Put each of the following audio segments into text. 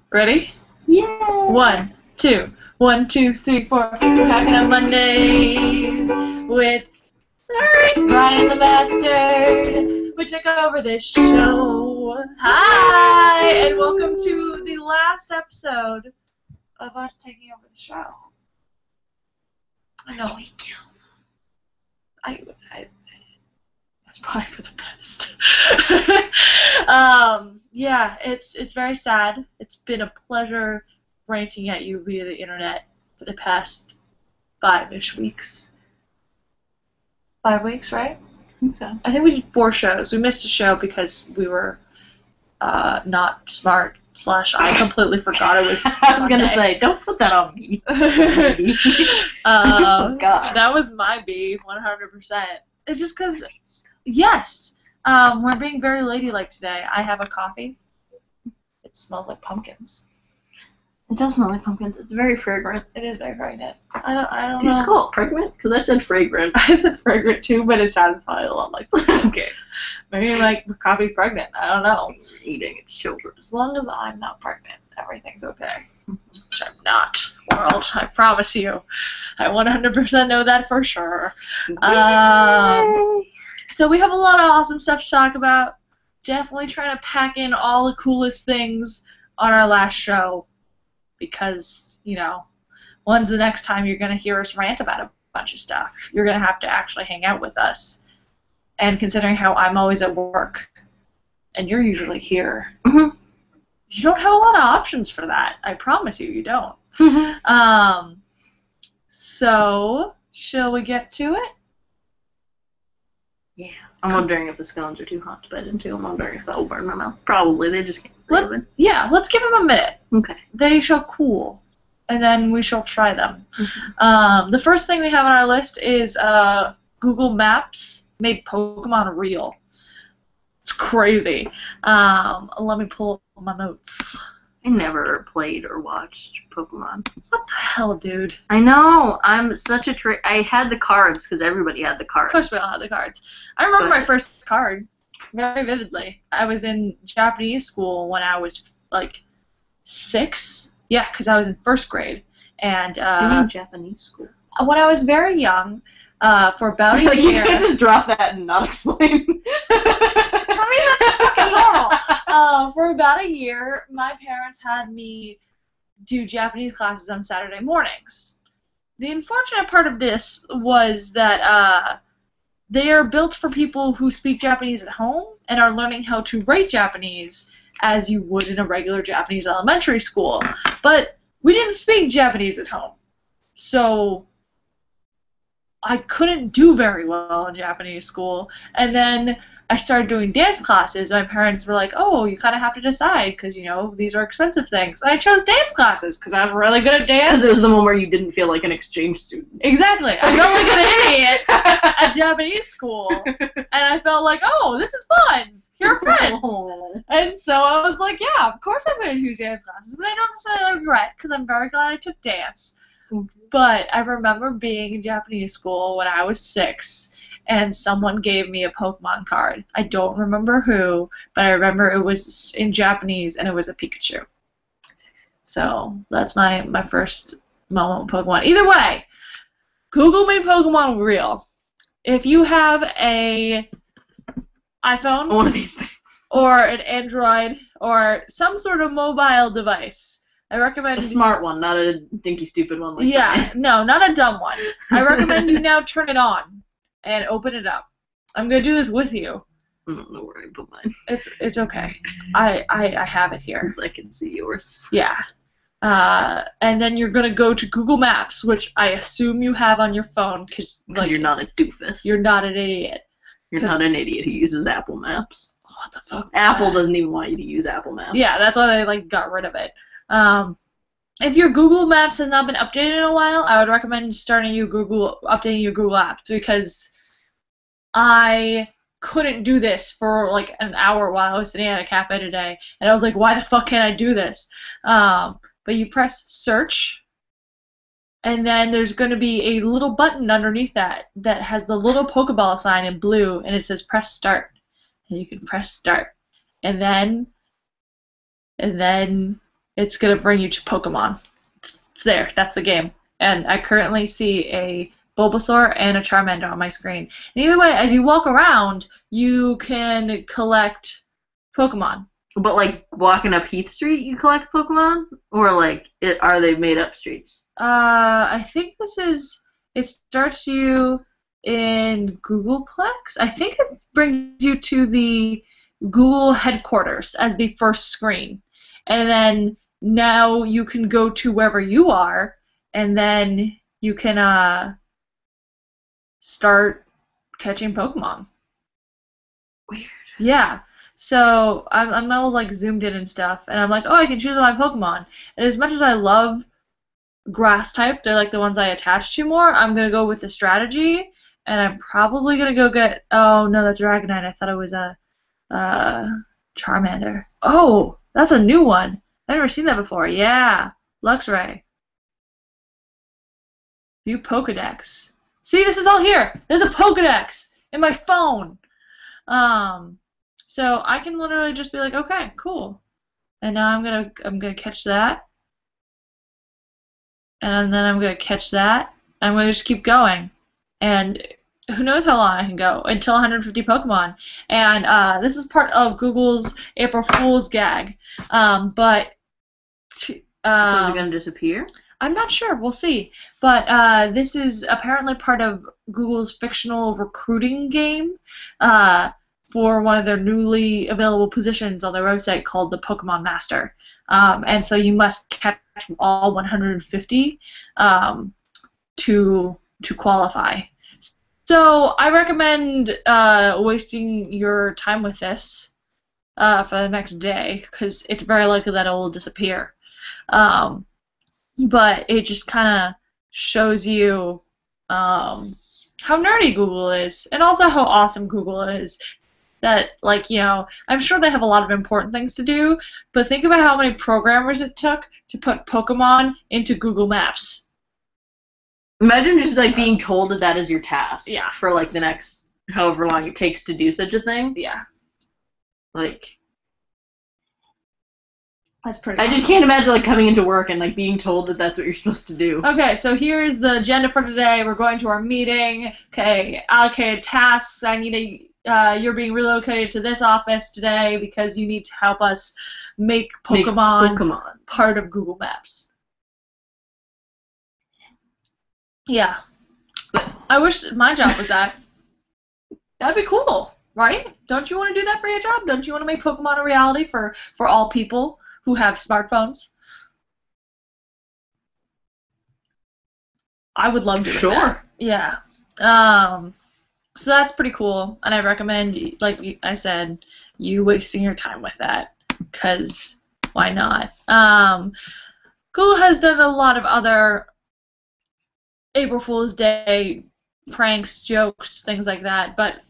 Ready? Yeah. 1, 2. 1, 2, 3, 4. We're hacking on Mondays with Brian the Bastard. We took over this show. Hi, and welcome to the last episode of us taking over the show. I know. We killed That's probably for the best. Yeah, it's very sad. It's been a pleasure ranting at you via the internet for the past 5-ish weeks. 5 weeks, right? I think so. I think we did 4 shows. We missed a show because we were not smart. / I completely forgot it was. I was gonna say, don't put that on me. Oh God. That was my B, 100%. It's just because, yes, we're being very ladylike today. I have a coffee. It smells like pumpkins. It does smell like pumpkins. It's very fragrant. It is very fragrant. I don't Do you know. just call it fragrant? Because I said fragrant. I said fragrant too, but it sounded probably a lot like Okay. maybe like coffee's pregnant. I don't know. Eating its children. As long as I'm not pregnant, everything's okay. Which I'm not, world. I promise you. I 100% know that for sure. So we have a lot of awesome stuff to talk about. Definitely trying to pack in all the coolest things on our last show. Because, you know, when's the next time you're going to hear us rant about a bunch of stuff? You're going to have to actually hang out with us. And considering how I'm always at work, and you're usually here, you don't have a lot of options for that. I promise you, you don't. So, shall we get to it? Yeah. I'm wondering if the scones are too hot to bite into. I'm wondering if that'll burn my mouth. Probably. They just can't breathe in. Yeah, let's give them a minute. Okay. They shall cool, and then we shall try them. The first thing we have on our list is Google Maps made Pokemon real. It's crazy. Let me pull up my notes. I never played or watched Pokemon. What the hell, dude? I know. I'm such a I had the cards because everybody had the cards. Of course we all had the cards. I remember my first card very vividly. I was in Japanese school when I was like 6. Yeah, because I was in 1st grade. And You mean Japanese school? When I was very young, for about a year. You can't just drop that and not explain. I mean, that's fucking normal. For about a year, my parents had me do Japanese classes on Saturday mornings. The unfortunate part of this was that they are built for people who speak Japanese at home and are learning how to write Japanese as you would in a regular Japanese elementary school. But we didn't speak Japanese at home. So I couldn't do very well in Japanese school. And then I started doing dance classes. My parents were like, oh, you kind of have to decide because, you know, these are expensive things. And I chose dance classes because I was really good at dance. Because it was the one where you didn't feel like an exchange student. Exactly. I felt like an idiot at Japanese school. And I felt like, oh, this is fun. You're friends. And so I was like, yeah, of course I'm going to choose dance classes. But I don't necessarily regret because I'm very glad I took dance. But I remember being in Japanese school when I was 6. And someone gave me a Pokemon card. I don't remember who, but I remember it was in Japanese, and it was a Pikachu. So that's my first moment with Pokemon. Either way, Google made Pokemon real. If you have a iPhone, One of these things. or an Android, or some sort of mobile device, I recommend... A smart one, not a dinky stupid one like that. No, not a dumb one. I recommend you now turn it on. And open it up. I'm gonna do this with you. I don't know where I put mine. It's okay. I have it here. I can see yours. Yeah. And then you're gonna go to Google Maps, which I assume you have on your phone, because like you're not a doofus. You're not an idiot. You're not an idiot who uses Apple Maps. What the fuck? Apple doesn't even want you to use Apple Maps. Yeah, that's why they like got rid of it. If your Google Maps has not been updated in a while, I would recommend updating your Google Apps because I couldn't do this for like an hour while I was sitting at a cafe today, and I was like, why the fuck can't I do this? But you press search, and then there's going to be a little button underneath that has the little Pokeball sign in blue, and it says press start. And you can press start. And then it's going to bring you to Pokemon. It's there. That's the game. And I currently see a Bulbasaur and a Charmander on my screen. And either way, as you walk around, you can collect Pokemon. But, like, walking up Heath Street, you collect Pokemon? Or, like, are they made up streets? I think it starts you in Googleplex. I think it brings you to the Google headquarters as the first screen. And then now you can go to wherever you are, and then you can start catching Pokemon. Weird. Yeah. So I'm all like zoomed in and stuff, and I'm like, oh, I can choose my Pokemon. And as much as I love grass type, they're like the ones I attach to more, I'm gonna go with the strategy, and I'm probably gonna go get. Oh no, that's Dragonite. I thought it was a Charmander. Oh, that's a new one. I've never seen that before. Yeah, Luxray. View Pokedex. See, this is all here. There's a Pokedex in my phone. So I can literally just be like, okay, cool. And now I'm gonna catch that. And then I'm gonna catch that. I'm gonna just keep going. And who knows how long I can go until 150 Pokemon. And this is part of Google's April Fool's gag. So is it gonna disappear? I'm not sure. We'll see. But this is apparently part of Google's fictional recruiting game for one of their newly available positions on their website called the Pokemon Master. And so you must catch all 150 to qualify. So I recommend wasting your time with this for the next day, because it's very likely that it will disappear. But it just kind of shows you how nerdy Google is, and also how awesome Google is. That, like, you know, I'm sure they have a lot of important things to do, but think about how many programmers it took to put Pokemon into Google Maps. Imagine just, like, being told that that is your task. Yeah. For, like, the next however long it takes to do such a thing. Yeah. Like, that's pretty I just can't imagine, like, coming into work and, like, being told that that's what you're supposed to do. Okay, so here's the agenda for today. We're going to our meeting. Okay, allocated tasks. I need a... you're being relocated to this office today because you need to help us make Pokemon part of Google Maps. Yeah. But I wish my job was that. That'd be cool, right? Don't you want to do that for your job? Don't you want to make Pokemon a reality for all people who have smartphones? I would love to do that. Yeah. So that's pretty cool, and I recommend, like I said, you wasting your time with that, because why not? Google has done a lot of other April Fool's Day pranks, jokes, things like that, but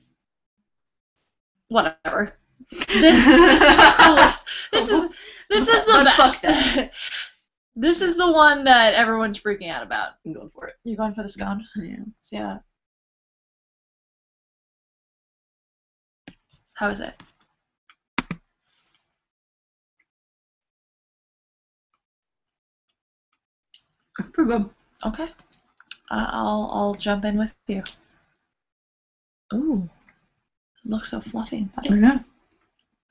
whatever. This is the coolest. This is the best. This is the one that everyone's freaking out about. I'm going for it. You're going for the scone? Yeah. See that? How is it? Pretty good. Okay. I'll jump in with you. Ooh, it looks so fluffy and buttery. Yeah.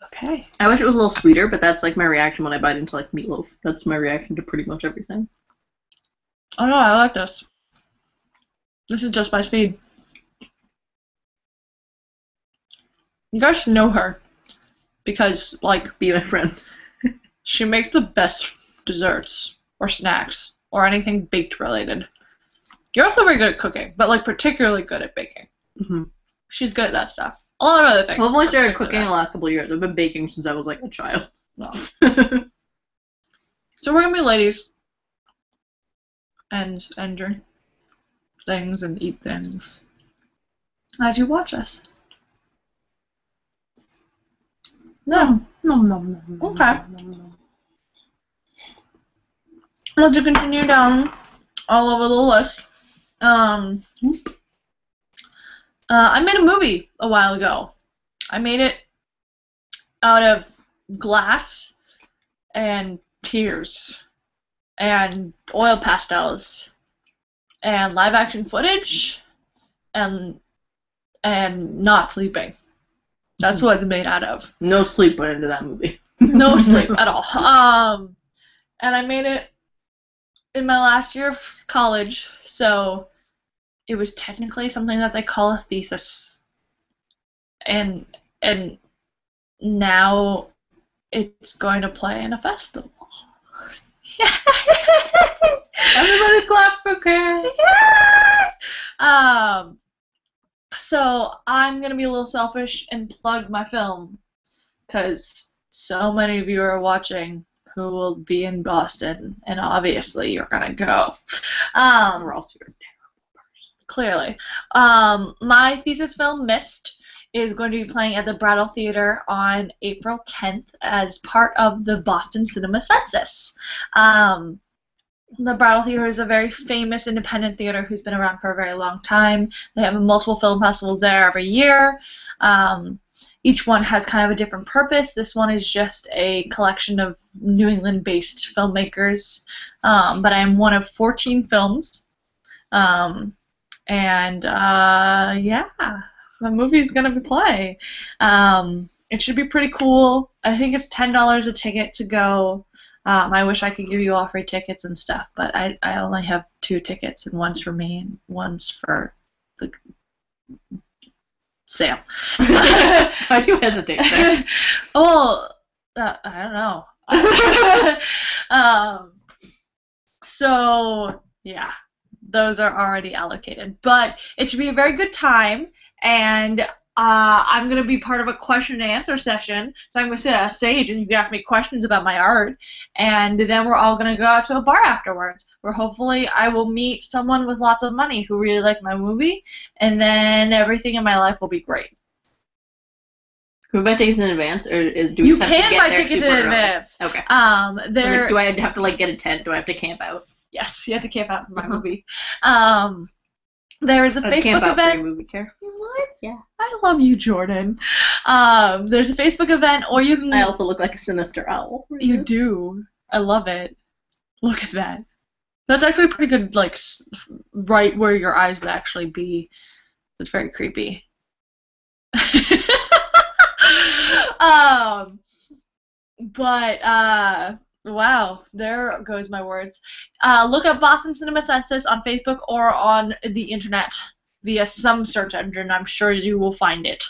Okay. I wish it was a little sweeter, but that's like my reaction when I bite into like meatloaf. That's my reaction to pretty much everything. Oh no, I like this. This is just my speed. You guys should know her, because, like, be my friend. She makes the best desserts or snacks or anything baked related. You're also very good at cooking, but, like, particularly good at baking. Mm-hmm. She's good at that stuff. A lot of other things. Well, I've only started cooking in the last couple of years. I've been baking since I was like a child. No. So we're gonna be ladies and drink things and eat things as you watch us. No. Okay. Well, to continue down all over the list, I made a movie a while ago. I made it out of glass and tears and oil pastels and live action footage and not sleeping. That's what it's made out of. No sleep went into that movie. No sleep at all. And I made it in my last year of college, so it was technically something that they call a thesis. And now it's going to play in a festival. Everybody clap for Karen. So I'm going to be a little selfish and plug my film, because so many of you are watching who will be in Boston, and obviously you're going to go. Or else you're a terrible person. Clearly. My thesis film, Mist, is going to be playing at the Brattle Theater on April 10th as part of the Boston Cinema Census. The Brattle Theater is a very famous independent theater who's been around for a very long time. They have multiple film festivals there every year. Each one has kind of a different purpose. This one is just a collection of New England-based filmmakers, but I am one of 14 films. Yeah, the movie's going to play. It should be pretty cool. I think it's $10 a ticket to go. I wish I could give you all free tickets and stuff, but I only have 2 tickets, and one's for me and one's for the Sam. Why do you hesitate there? Well, I don't know. So, yeah, those are already allocated. But it should be a very good time, and I'm going to be part of a question and answer session. So I'm going to sit at a stage and you can ask me questions about my art. And then we're all going to go out to a bar afterwards where hopefully I will meet someone with lots of money who really liked my movie. And then everything in my life will be great. Can we buy tickets in advance? Or do we You have can to get buy there tickets super in early? advance. Okay. There. Do I have to get a tent? Do I have to camp out? Yes, you have to camp out for my movie. There is a Facebook camp out event. for your movie, Care. What? Yeah. I love you, Jordan. There's a Facebook event, or you can. I also look like a sinister owl. You do. I love it. Look at that. That's actually pretty good, like, right where your eyes would actually be. It's very creepy. Wow, there goes my words. Look up Boston Cinema Census on Facebook or on the internet via some search engine. I'm sure you will find it.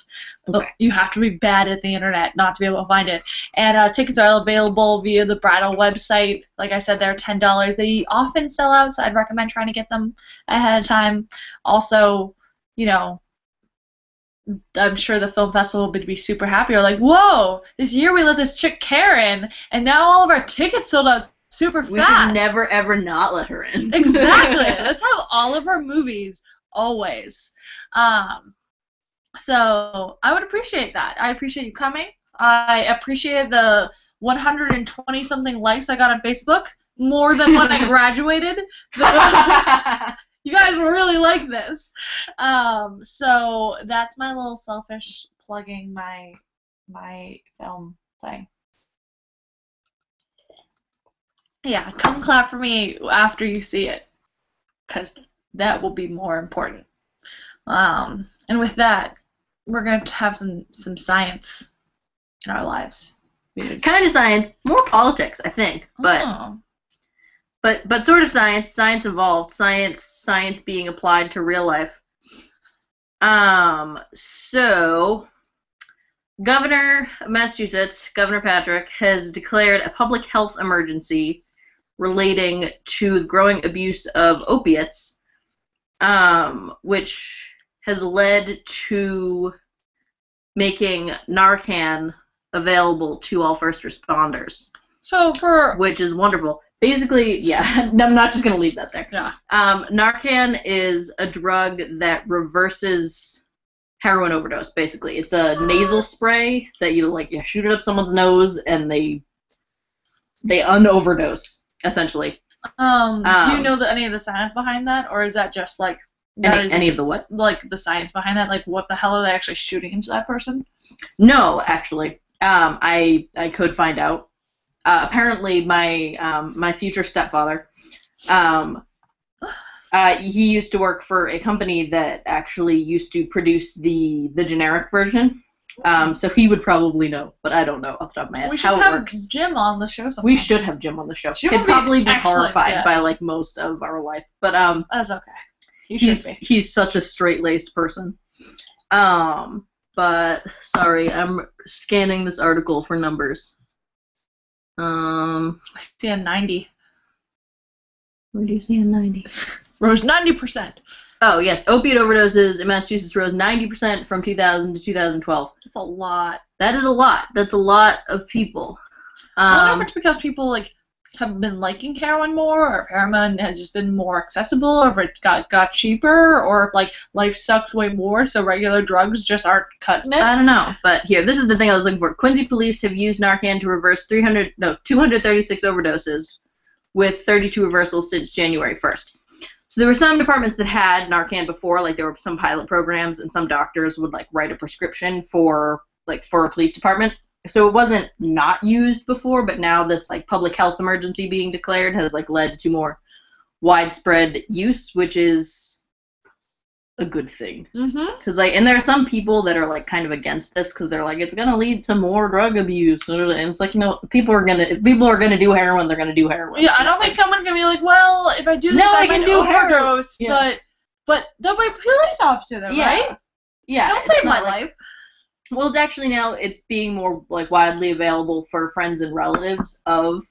Okay. You have to be bad at the internet not to be able to find it. And tickets are available via the Brattle website. Like I said, they're $10. They often sell out, so I'd recommend trying to get them ahead of time. Also, you know, I'm sure the film festival would be super happy. Or like, whoa, this year we let this chick Karen, and now all of our tickets sold out super fast. We should never, ever not let her in. Exactly. That's how all of our movies always. So I would appreciate that. I appreciate you coming. I appreciate the 120-something likes I got on Facebook, more than when I graduated. You guys really like this. So that's my little selfish plugging my film thing. Yeah, come clap for me after you see it, because that will be more important. And with that, we're going to have some science in our lives. Kind of science, more politics, I think, but. Oh. But sort of science involved, science being applied to real life. So, Governor of Massachusetts, Governor Patrick, has declared a public health emergency relating to the growing abuse of opiates, which has led to making Narcan available to all first responders. So which is wonderful. Basically, yeah, I'm not just going to leave that there. Yeah. Narcan is a drug that reverses heroin overdose, basically. It's a nasal spray that you shoot it up someone's nose and they unoverdose, essentially. Do you know any of the science behind that, or is that just like any of the what? Like the science behind that, like what the hell are they actually shooting into that person? No, actually. I could find out. apparently my future stepfather, he used to work for a company that actually used to produce the generic version. So he would probably know, but I don't know off the top of my head We should how it have works. Jim on the show sometime. We should have Jim on the show. Jim He'd would be probably be an excellent horrified by guest. like most of our life, but That's okay. He should be. he's such a straight-laced person. But sorry, I'm scanning this article for numbers. I see a 90. Where do you see a 90? Rose 90%. Oh, yes. Opiate overdoses in Massachusetts rose 90% from 2000 to 2012. That's a lot. That is a lot. That's a lot of people. I wonder if it's because people like have been liking heroin more, or if heroin has just been more accessible, or if it got cheaper, or if like life sucks way more, so regular drugs just aren't cutting it. I don't know. But here, this is the thing I was looking for. Quincy police have used Narcan to reverse 236 overdoses, with 32 reversals since January 1st. So there were some departments that had Narcan before, like there were some pilot programs, and some doctors would like write a prescription for a police department. So it wasn't not used before, but now this like public health emergency being declared has like led to more widespread use, which is a good thing. Because and there are some people that are like kind of against this because they're like it's gonna lead to more drug abuse, and it's like if people are gonna do heroin, they're gonna do heroin. Yeah, I don't think someone's gonna be like, well, if I do this, I can do overdose, but they'll be a police officer though, right? Yeah, they'll save my life. Well, it's actually now it's being more like widely available for friends and relatives of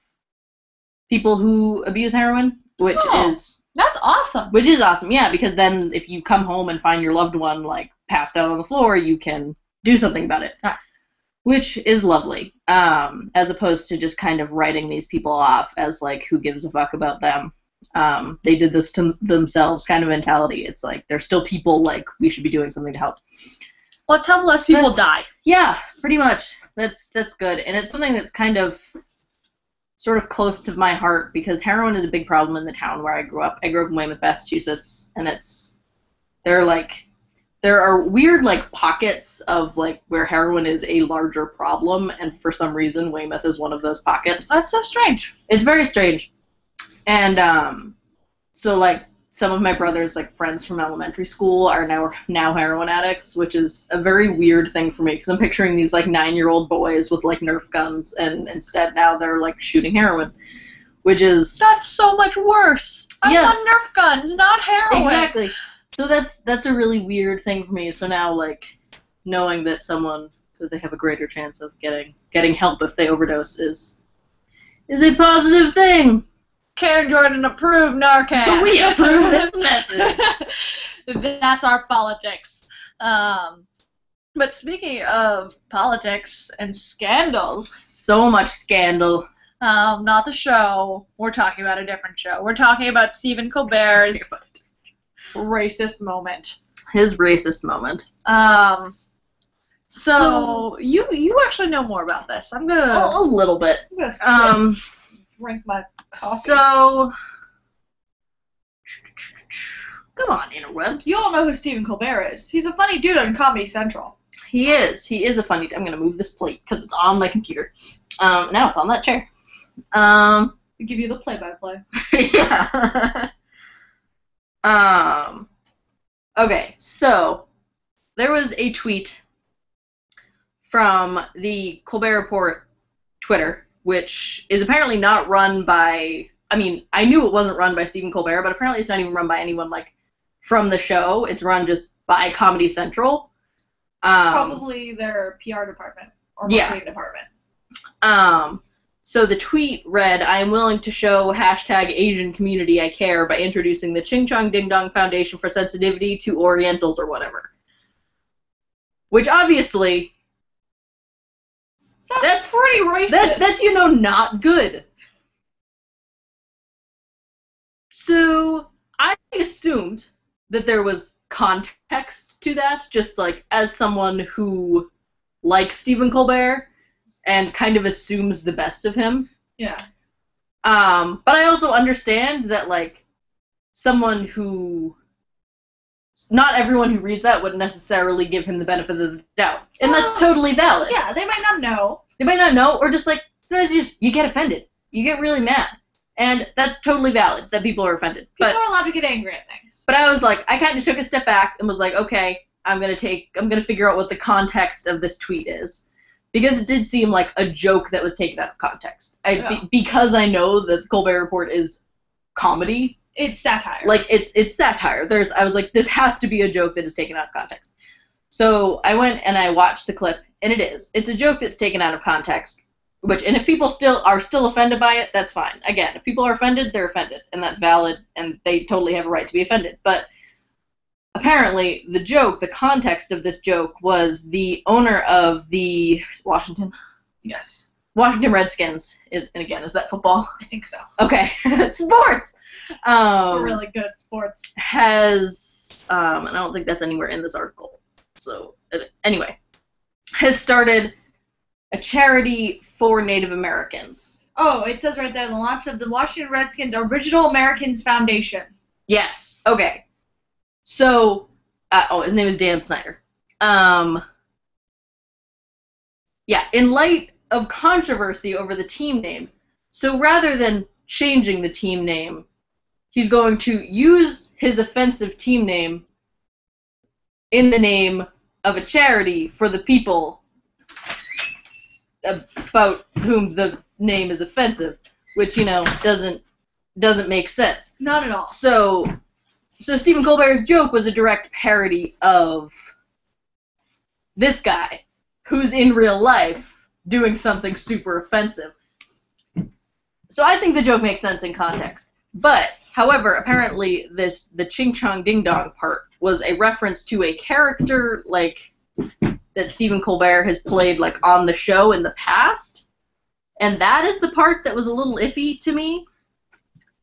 people who abuse heroin, which is that's awesome. Which is awesome, yeah, because then if you come home and find your loved one like passed out on the floor, you can do something about it, which is lovely. As opposed to just kind of writing these people off as like who gives a fuck about them. They did this to themselves kind of mentality. It's like they're still people. Like we should be doing something to help. Let's help less people die. Yeah, pretty much. That's good, and it's something that's kind of sort of close to my heart because heroin is a big problem in the town where I grew up. I grew up in Weymouth, Massachusetts, and there are weird like pockets of like where heroin is a larger problem, and for some reason Weymouth is one of those pockets. That's so strange. It's very strange, and so like. Some of my brother's like friends from elementary school are now heroin addicts, which is a very weird thing for me because I'm picturing these like 9-year-old boys with like Nerf guns, and instead now they're like shooting heroin, which is that's so much worse. I want Nerf guns, not heroin. Exactly. So that's a really weird thing for me. So now like knowing that they have a greater chance of getting help if they overdose is a positive thing. Karen Jordan approve Narcan. We approve this message. That's our politics. But speaking of politics and scandals. So much scandal. Not the show. We're talking about a different show. We're talking about Stephen Colbert's racist moment. His racist moment. So you actually know more about this. I'm gonna a little bit. I'm gonna drink my coffee. So, come on, interwebs. You all know who Stephen Colbert is. He's a funny dude on Comedy Central. He is. He is a funny. I'm gonna move this plate because it's on my computer. Now it's on that chair. We give you the play-by-play. Yeah. Okay, so there was a tweet from the Colbert Report Twitter, which is apparently not run by, I mean, I knew it wasn't run by Stephen Colbert, but apparently it's not even run by anyone, like, from the show. It's run just by Comedy Central. Probably their PR department or marketing department. So the tweet read, I am willing to show #Asian community I care by introducing the Ching Chong Ding Dong Foundation for Sensitivity to Orientals or whatever. Which obviously... That's pretty racist. That's not good. So I assumed that there was context to that, just like as someone who likes Stephen Colbert and kind of assumes the best of him. Yeah. But I also understand that like someone who not everyone who reads that would necessarily give him the benefit of the doubt. And that's totally valid. Yeah, they might not know. They might not know, or just, like, sometimes you get offended. You get really mad. And that's totally valid that people are offended. People are allowed to get angry at things. But I was like, I kind of took a step back and was like, okay, I'm gonna figure out what the context of this tweet is. Because it did seem like a joke that was taken out of context. Because I know that the Colbert Report is comedy. It's satire. Like, it's satire. I was like, this has to be a joke that is taken out of context. So I went and I watched the clip, and it is. It's a joke that's taken out of context. And if people are still offended by it, that's fine. Again, if people are offended, they're offended, and that's valid, and they totally have a right to be offended. But apparently, the context of this joke was the owner of the Washington Redskins is that football? I think so. Okay, sports. We're really good at sports. Has and I don't think that's anywhere in this article. So anyway, has started a charity for Native Americans. Oh, it says right there, the launch of the Washington Redskins Original Americans Foundation. Yes. Okay. So, his name is Dan Snyder. Yeah, in light of controversy over the team name, so rather than changing the team name, he's going to use his offensive team name in the name of a charity for the people about whom the name is offensive, which, doesn't make sense. Not at all. So Stephen Colbert's joke was a direct parody of this guy, who's in real life doing something super offensive. So I think the joke makes sense in context. But, however, apparently the Ching Chong Ding Dong part was a reference to a character, that Stephen Colbert has played, on the show in the past. And that is the part that was a little iffy to me.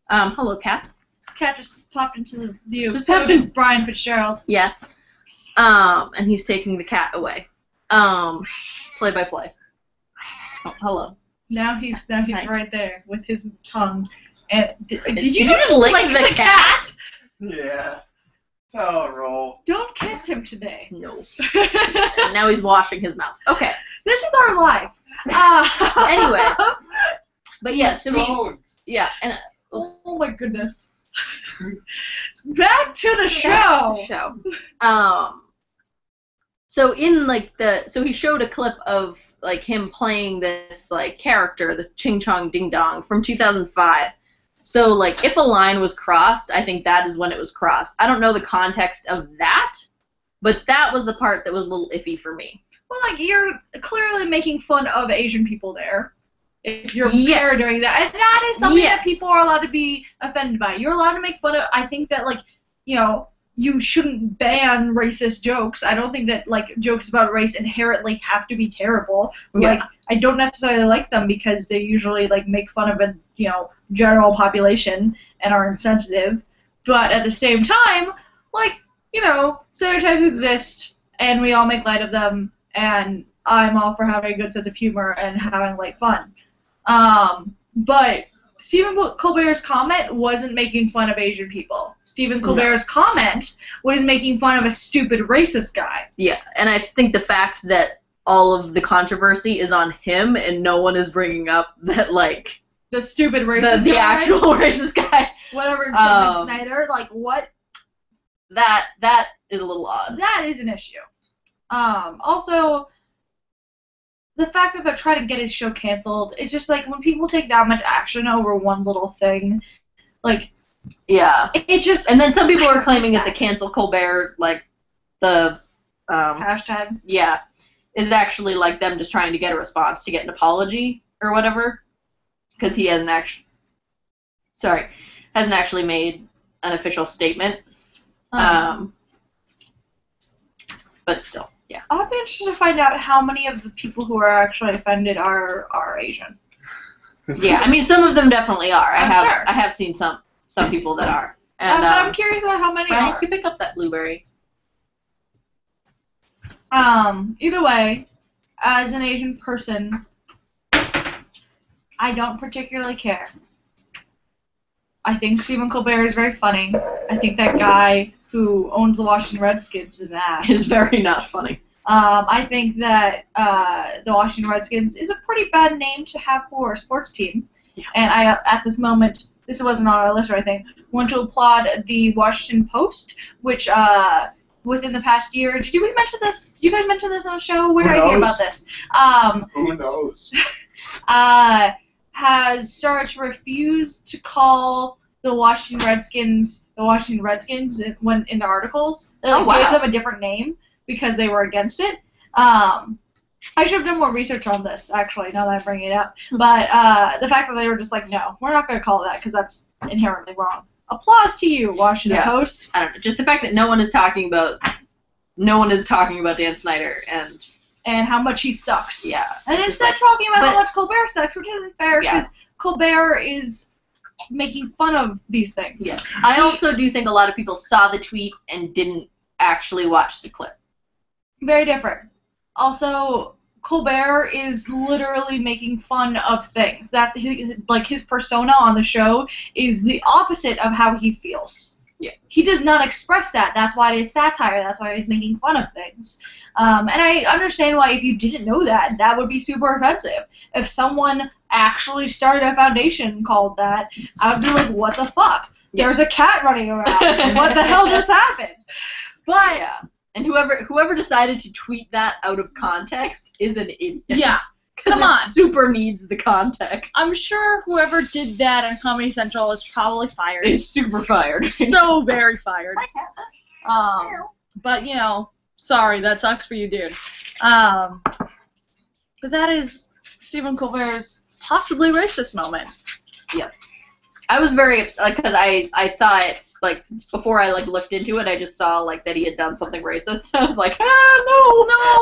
Hello, Kat. Cat just popped into the view. Just popped in. Brian Fitzgerald. Yes. And he's taking the cat away. Play by play. Oh, hello. Now he's Hi. Right there with his tongue. And did you just lick the cat? Yeah. That's how I roll. Don't kiss him today. No. Now he's washing his mouth. Okay. This is our life. Anyway. But yeah, so yeah, and oh my goodness. Back to the show. So in so he showed a clip of him playing this character, the Ching Chong Ding Dong from 2005. So if a line was crossed, I think that is when it was crossed. I don't know the context of that, but that was the part that was a little iffy for me. Well, you're clearly making fun of Asian people there. If you're doing that, and that is something that people are allowed to be offended by. You're allowed to make fun of. I think that you shouldn't ban racist jokes. I don't think that jokes about race inherently have to be terrible. Yeah. I don't necessarily like them because they usually make fun of a general population and are insensitive. But at the same time, stereotypes exist and we all make light of them, and I'm all for having a good sense of humor and having fun. But Stephen Colbert's comment wasn't making fun of Asian people. Stephen Colbert's comment was making fun of a stupid racist guy. Yeah, and I think the fact that all of the controversy is on him and no one is bringing up that, the stupid racist the guy, actual racist guy. Whatever, Snyder, what? That is a little odd. That is an issue. Also, the fact that they're trying to get his show canceled, it's just when people take that much action over one little thing, yeah. It just... And then some people are claiming that the cancel Colbert, the... hashtag? Yeah. Is actually, them just trying to get a response, to get an apology, or whatever. Because he hasn't actually made an official statement. But still. Yeah. I'll be interested to find out how many of the people who are actually offended are Asian. Yeah, I mean, some of them definitely are. Sure. I have seen some people that are. And I'm curious about how many are. Can you pick up that blueberry? Either way, as an Asian person, I don't particularly care. I think Stephen Colbert is very funny. I think that guy who owns the Washington Redskins is an ass. Is very not funny. I think that the Washington Redskins is a pretty bad name to have for a sports team. Yeah. And I, at this moment, this wasn't on our list or anything, want to applaud the Washington Post, which within the past year, did you mention this? Did you guys mention this on the show? Where did I hear about this? Who knows? Has started to refuse to call the Washington Redskins when in the articles. They gave them a different name because they were against it. I should have done more research on this, actually, now that I'm bringing it up. But the fact that they were just like, no, we're not going to call it that because that's inherently wrong. Applause to you, Washington Post. I don't know. Just the fact that no one is talking about Dan Snyder and how much he sucks. Yeah. And instead talking about how much Colbert sucks, which isn't fair because Colbert is making fun of these things. Yes. I also do think a lot of people saw the tweet and didn't actually watch the clip. Very different. Also, Colbert is literally making fun of things. That his persona on the show is the opposite of how he feels. Yeah. He does not express that. That's why it is satire. That's why he's making fun of things. And I understand why if you didn't know that, that would be super offensive. If someone actually started a foundation called that, I would be like, what the fuck? Yeah. There's a cat running around. What the hell just happened? But yeah. And whoever decided to tweet that out of context is an idiot. Yeah. Come on. Super needs the context. I'm sure whoever did that on Comedy Central is probably fired. Is super fired. So very fired. But, sorry, that sucks for you, dude. But that is Stephen Colbert's possibly racist moment. Yeah. I was very upset, because I saw it, before I, looked into it, I just saw, that he had done something racist. I was like, no,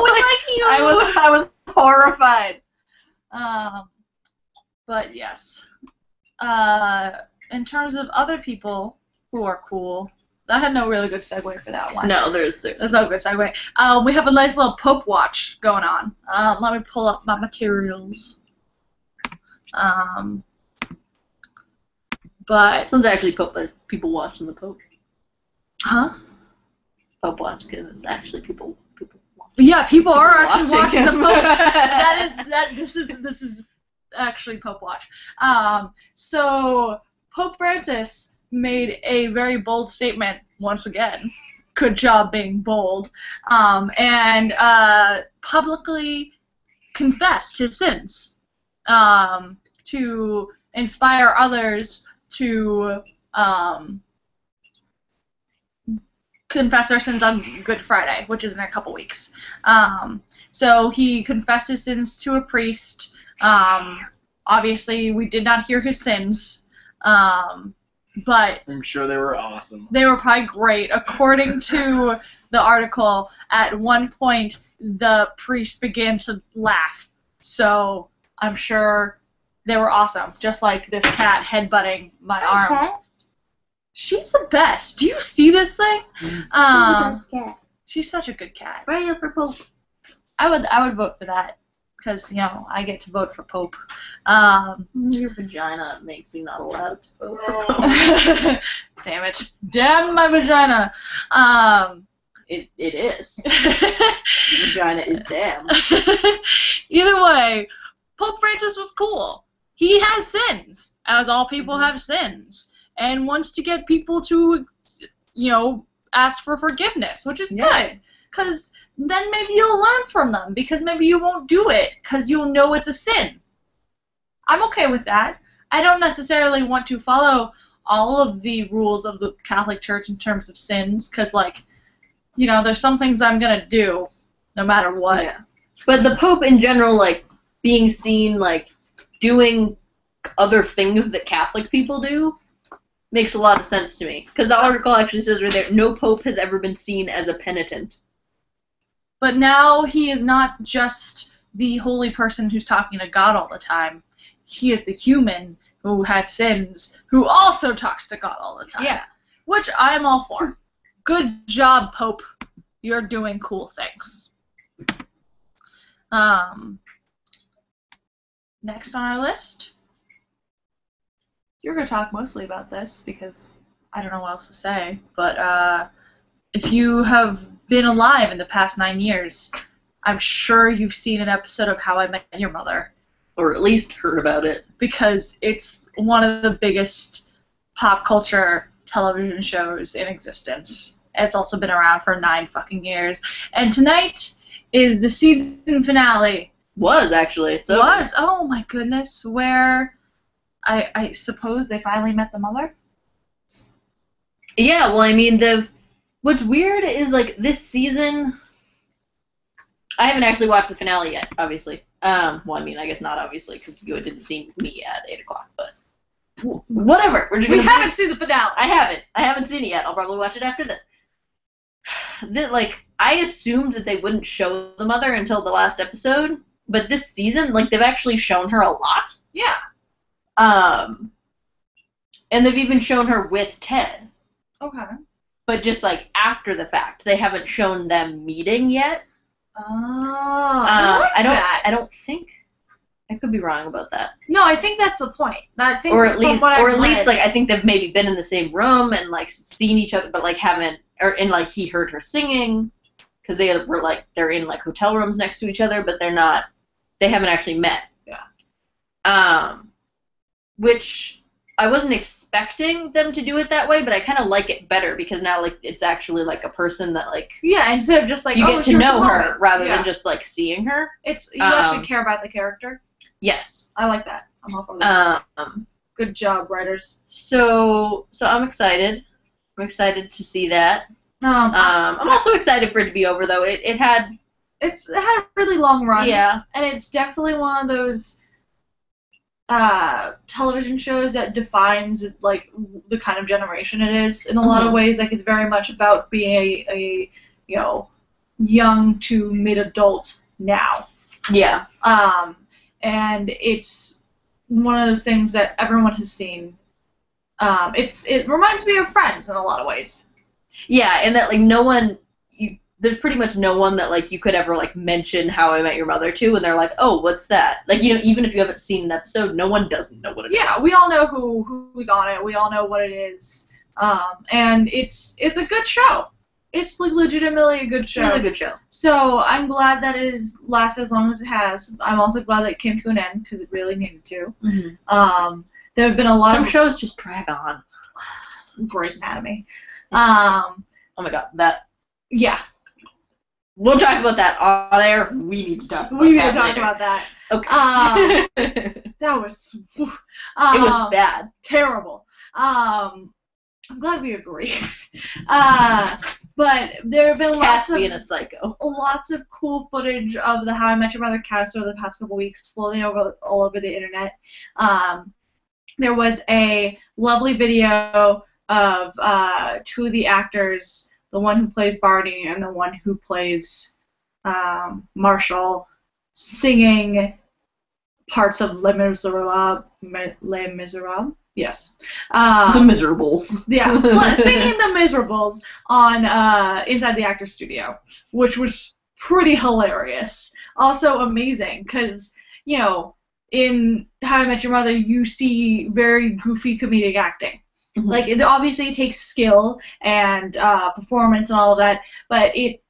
we like you! I was horrified. But yes. In terms of other people who are cool, I had no really good segue for that one. No, there's no good segue. We have a nice little Pope watch going on. Let me pull up my materials. But this one's actually people watching the Pope. Huh? Pope watch, because it's actually people yeah, people are actually watching the Pope. This is actually Pope watch. So Pope Francis made a very bold statement once again. Good job being bold. And publicly confessed his sins to inspire others to confess our sins on Good Friday, which is in a couple weeks. So he confessed his sins to a priest. Obviously, we did not hear his sins, but I'm sure they were awesome. They were probably great. According to the article, at one point, the priest began to laugh. So I'm sure they were awesome, just like this cat headbutting my arm. She's the best. Do you see this thing? She's such a good cat. Right for Pope. I would vote for that because I get to vote for Pope. Your vagina makes me not allowed to vote for Pope. Damn it! Damn my vagina. It is. Vagina is damn. Either way, Pope Francis was cool. He has sins, as all people have sins, and wants to get people to, ask for forgiveness, which is good, because then maybe you'll learn from them, because maybe you won't do it, because you'll know it's a sin. I'm okay with that. I don't necessarily want to follow all of the rules of the Catholic Church in terms of sins, because, there's some things I'm going to do no matter what. Yeah. But the Pope in general, being seen, doing other things that Catholic people do makes a lot of sense to me. Because the article actually says right there, no Pope has ever been seen as a penitent. But now he is not just the holy person who's talking to God all the time. He is the human who has sins, who also talks to God all the time. Yeah. Which I'm all for. Good job, Pope. You're doing cool things. Next on our list, you're going to talk mostly about this because I don't know what else to say, but if you have been alive in the past 9 years, I'm sure you've seen an episode of How I Met Your Mother. Or at least heard about it. Because it's one of the biggest pop culture television shows in existence. It's also been around for 9 fucking years. And tonight is the season finale. Was, actually. It's over. Was? Oh my goodness. Where I suppose they finally met the mother? Yeah, well, I mean, what's weird is, like, this season, I haven't actually watched the finale yet, obviously. Well, I mean, I guess not obviously, because you didn't see me at 8 o'clock, but whatever. We haven't seen the finale. I haven't seen it yet. I'll probably watch it after this. I assumed that they wouldn't show the mother until the last episode, but this season, like, they've actually shown her a lot. Yeah. And they've even shown her with Ted. Okay. But just, like, after the fact. They haven't shown them meeting yet. Oh, I don't think. I could be wrong about that. No, I think that's the point. I think or at least, like, I think they've maybe been in the same room and, like, seen each other, but, like, haven't, and, like, he heard her singing, because they're in, like, hotel rooms next to each other, but they haven't actually met. Yeah. Which I wasn't expecting them to do it that way, but I kind of like it better, because now, like, it's actually, like, a person that, like... Yeah, instead of just, like, you get to know her, rather than just, like, seeing her. You actually care about the character? Yes. I like that. I'm all for that. Good job, writers. So I'm excited. I'm excited to see that. I'm also excited for it to be over, though. It had a really long run. Yeah. And it's definitely one of those television shows that defines, like, the kind of generation it is in a lot of ways. Like, it's very much about being a young to mid-adult now. Yeah. And it's one of those things that everyone has seen. It reminds me of Friends in a lot of ways. Yeah, and that, like, there's pretty much no one that, like, you could ever, like, mention How I Met Your Mother to, and they're like, oh, what's that? Like, even if you haven't seen an episode, no one doesn't know what it is. Yeah, we all know who's on it. We all know what it is. And it's a good show. It's, like, legitimately a good show. It's a good show. So I'm glad that it has lasted as long as it has. I'm also glad that it came to an end, because it really needed to. Mm-hmm. There have been a lot Some of... shows just drag on. Grey's Anatomy. Oh my god, that... Yeah. We'll talk about that on air. We need to talk about that. We need to talk about that. Okay. That was... it was bad. Terrible. I'm glad we agree. But there have been Cat's being a psycho. Lots of cool footage of the How I Met Your Mother cast over the past couple weeks, floating all over the internet. There was a lovely video of 2 of the actors, the one who plays Barney and the one who plays Marshall, singing parts of Les Miserables. Les Miserables? Yes. The Miserables. Yeah, singing The Miserables on inside the actor's studio, which was pretty hilarious. Also amazing, because, in How I Met Your Mother, you see very goofy comedic acting. Mm-hmm. Like, it obviously takes skill and performance and all of that, but it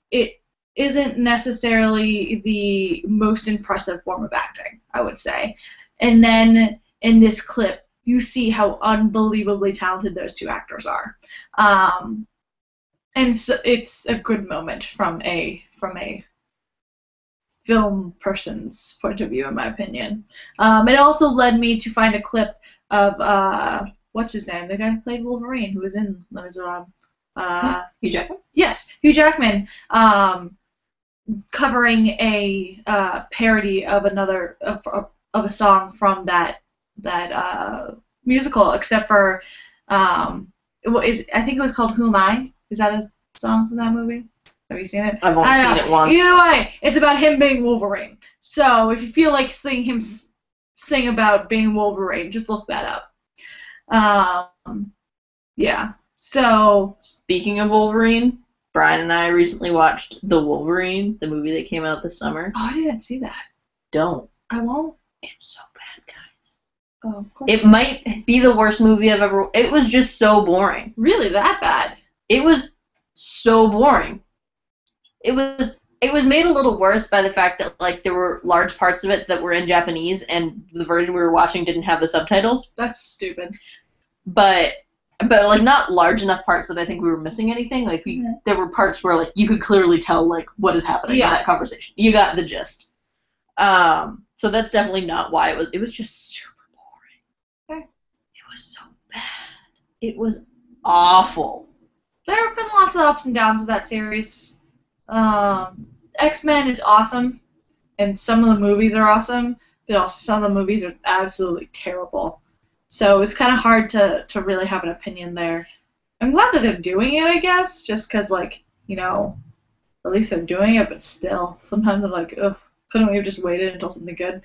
isn't necessarily the most impressive form of acting, I would say. And then, in this clip, you see how unbelievably talented those 2 actors are. And so it's a good moment from a film person's point of view, in my opinion. It also led me to find a clip of, what's his name? The guy who played Wolverine, who was in Les Miserables. Hugh Jackman? Yes, Hugh Jackman, covering a parody of of a song from that musical, except for I think it was called Who Am I? Is that a song from that movie? Have you seen it? I've only seen it once. Either way, it's about him being Wolverine. So if you feel like seeing him sing about being Wolverine, just look that up. Yeah. So speaking of Wolverine, Brian and I recently watched The Wolverine, the movie that came out this summer. Oh, I didn't see that. Don't. I won't. It's so bad, guys. Oh, of course. It might be the worst movie I've ever... It was just so boring. Really, that bad? It was so boring. It It was made a little worse by the fact that like there were large parts of it that were in Japanese, and the version we were watching didn't have the subtitles. That's stupid. But like not large enough parts that I think we were missing anything. Like there were parts where like you could clearly tell like what is happening in that conversation. You got the gist. So that's definitely not why it was just super boring. Okay. It was so bad. It was awful. There have been lots of ups and downs with that series. X-Men is awesome, and some of the movies are awesome, but also some of the movies are absolutely terrible. So it's kind of hard to really have an opinion there. I'm glad that they're doing it, I guess, just because, like, you know, at least they're doing it, but still, sometimes I'm like, ugh, couldn't we have just waited until something good?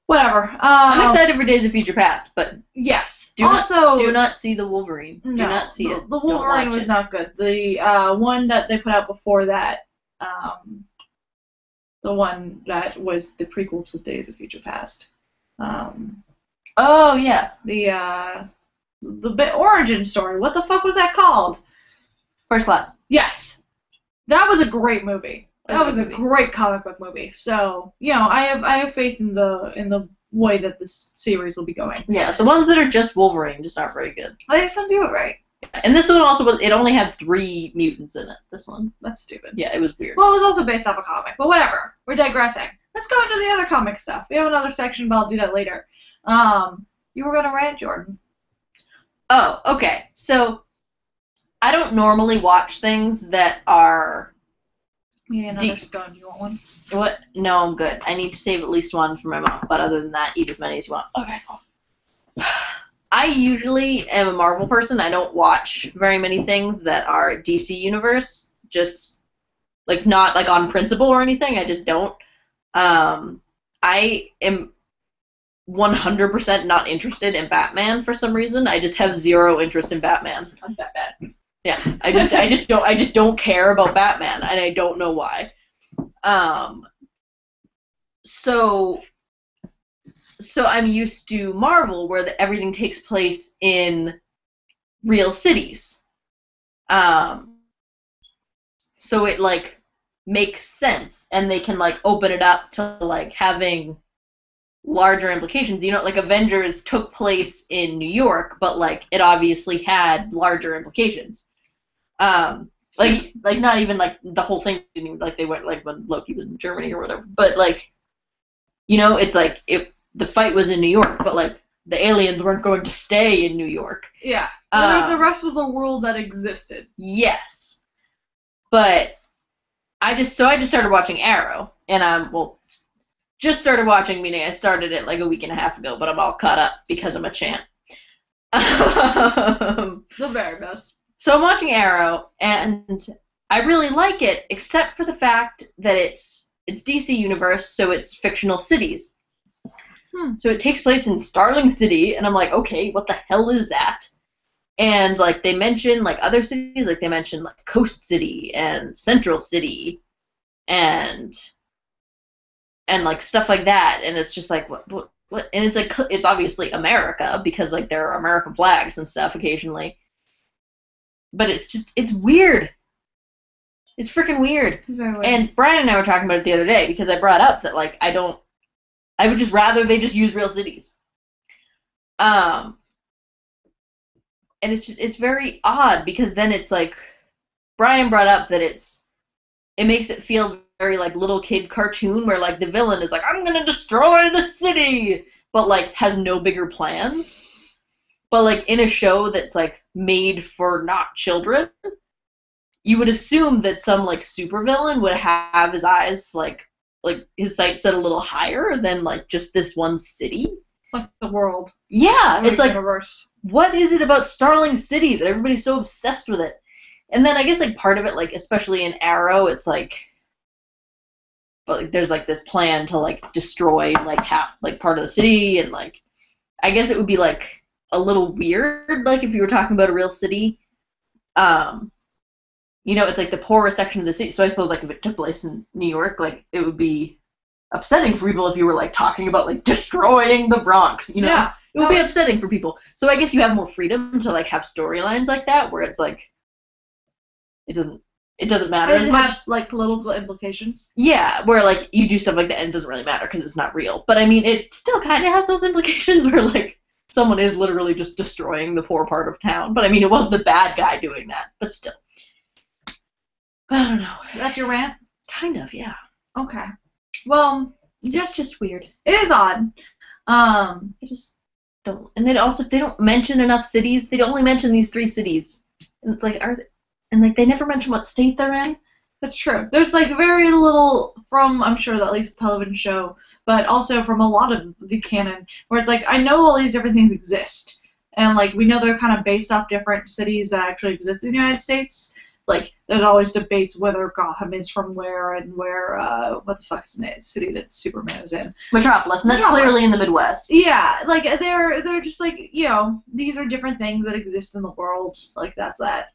Whatever. I'm excited for Days of Future Past, but yes. do not see the Wolverine. No, do not see it. The Wolverine was not good. The one that they put out before that, the one that was the prequel to Days of Future Past. Oh yeah. The origin story. What the fuck was that called? First Class. Yes. That was a great movie. That was a great comic book movie. So, you know, I have faith in the way that this series will be going. Yeah, the ones that are just Wolverine just aren't very good. I think some do it right. And this one also it only had 3 mutants in it, this one. That's stupid. Yeah, it was weird. Well, it was also based off a comic, but whatever. We're digressing. Let's go into the other comic stuff. We have another section, but I'll do that later. You were going to rant, Jordan. Oh, okay. So, I don't normally watch things that are... Yeah, another scone. Do you want one? What? No, I'm good. I need to save at least one for my mom, but other than that, eat as many as you want. Okay, cool. I usually am a Marvel person. I don't watch very many things that are DC Universe. Just, like, not, like, on principle or anything. I just don't. I am 100% not interested in Batman for some reason. I just have 0 interest in Batman. I'm Batman. Yeah, I just don't care about Batman, and I don't know why. So I'm used to Marvel, where everything takes place in real cities. So it like makes sense, and they can like open it up to like having larger implications. You know, like Avengers took place in New York, but like it obviously had larger implications. Like not even like the whole thing didn't even, like they went like when Loki was in Germany or whatever, but like, you know, it's like the fight was in New York, but like the aliens weren't going to stay in New York. Yeah. Well, there's the rest of the world that existed. Yes. But I just started watching Arrow, and just started watching, meaning I started it like a week and a half ago, but I'm all caught up because I'm a champ. The very best. So I'm watching Arrow, and I really like it, except for the fact that it's DC Universe, so it's fictional cities. So it takes place in Starling City, and I'm like, okay, what the hell is that? And like they mention like other cities, like they mention like Coast City and Central City, and like stuff like that, and it's just like what? And it's like it's obviously America because like there are American flags and stuff occasionally. But it's weird. It's freaking weird. It's very weird. And Brian and I were talking about it the other day because I brought up that, like, I would just rather they just use real cities. And it's very odd because then it's like, Brian brought up that it makes it feel very, like, little kid cartoon where, like, the villain is like, I'm gonna destroy the city! But, like, has no bigger plans. But, like, in a show that's, like, made for not children, you would assume that some, like, supervillain would have his eyes, like his sights set a little higher than, like, just this one city. Like the world. Yeah, it's like, universe. What is it about Starling City that everybody's so obsessed with it? And then I guess, like, part of it, like, especially in Arrow, it's like, but, like, there's, like, this plan to, like, destroy, like, half, like, part of the city, and, like, I guess it would be, like, a little weird, like, if you were talking about a real city. You know, it's, like, the poorest section of the city, so I suppose, like, if it took place in New York, like, it would be upsetting for people if you were, like, talking about, like, destroying the Bronx, you know? Yeah. It would be upsetting for people. So I guess you have more freedom to, like, have storylines like that, where it's, like, it doesn't it doesn't matter Does as it much. have, like, political implications? Yeah, where, like, you do stuff like that and it doesn't really matter because it's not real. But, I mean, it still kind of has those implications where, like, someone is literally just destroying the poor part of town. But, I mean, it was the bad guy doing that. But still. But I don't know. That's your rant? Kind of, yeah. Okay. Well, It's just weird. it is odd. I just don't. And then also, they don't mention enough cities. They only mention these 3 cities. And it's like, they never mention what state they're in. That's true. There's, like, very little from, I'm sure, at least the television show, but also from a lot of the canon, where it's like, I know all these different things exist, and, like, we know they're kind of based off different cities that actually exist in the United States. Like, there's always debates whether Gotham is from where, and where, what the fuck is the city that Superman is in. Metropolis, and that's clearly in the Midwest. Yeah, like, they're just, like, you know, these are different things that exist in the world, like, that's that.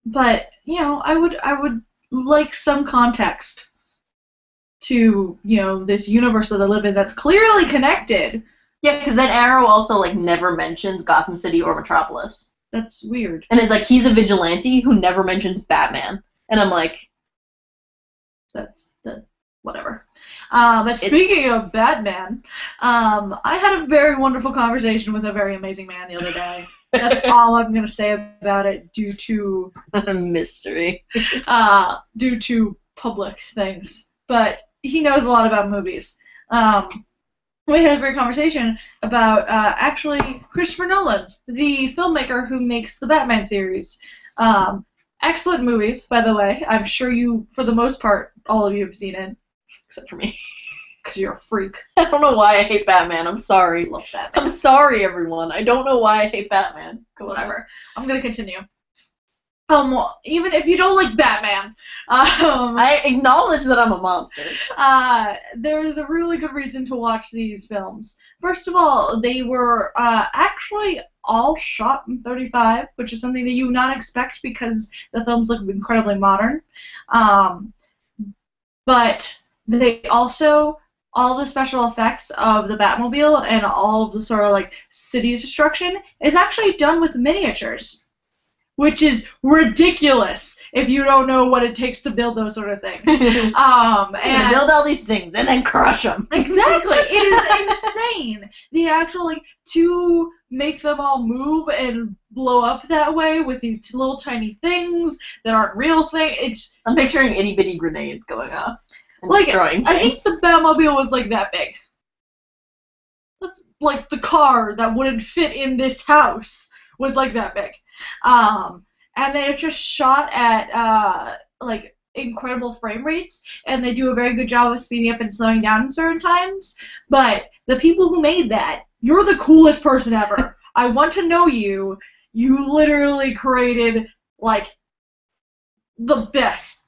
But, you know, I would like some context to, you know, this universe that I live in that's clearly connected. Yeah, because then Arrow also, like, never mentions Gotham City or Metropolis. That's weird. And it's like, he's a vigilante who never mentions Batman. And I'm like... Whatever. But speaking of Batman, I had a very wonderful conversation with a very amazing man the other day. That's all I'm going to say about it due to... mystery. Due to public things. But he knows a lot about movies. We had a great conversation about, actually, Christopher Nolan, the filmmaker who makes the Batman series. Excellent movies, by the way. I'm sure you, for the most part, all of you have seen it. Except for me. Because you're a freak. I don't know why I hate Batman. I'm sorry. Love Batman. I'm sorry, everyone. I don't know why I hate Batman. Whatever. I'm going to continue. Even if you don't like Batman, I acknowledge that I'm a monster. there is a really good reason to watch these films. First of all, they were actually all shot in 35, which is something that you would not expect because the films look incredibly modern. But they also, all the special effects of the Batmobile and all of the sort of like city destruction is actually done with miniatures. Which is ridiculous if you don't know what it takes to build those sort of things. And build all these things and then crush them. Exactly. It is insane. The actual, like, to make them all move and blow up that way with these little tiny things that aren't real things. I'm picturing itty bitty grenades going off and like, destroying things. I think the Batmobile was like that big. That's like the car that wouldn't fit in this house was like that big. And they just shot at like incredible frame rates, and they do a very good job of speeding up and slowing down in certain times. But the people who made that, you're the coolest person ever. I want to know you. You literally created like the best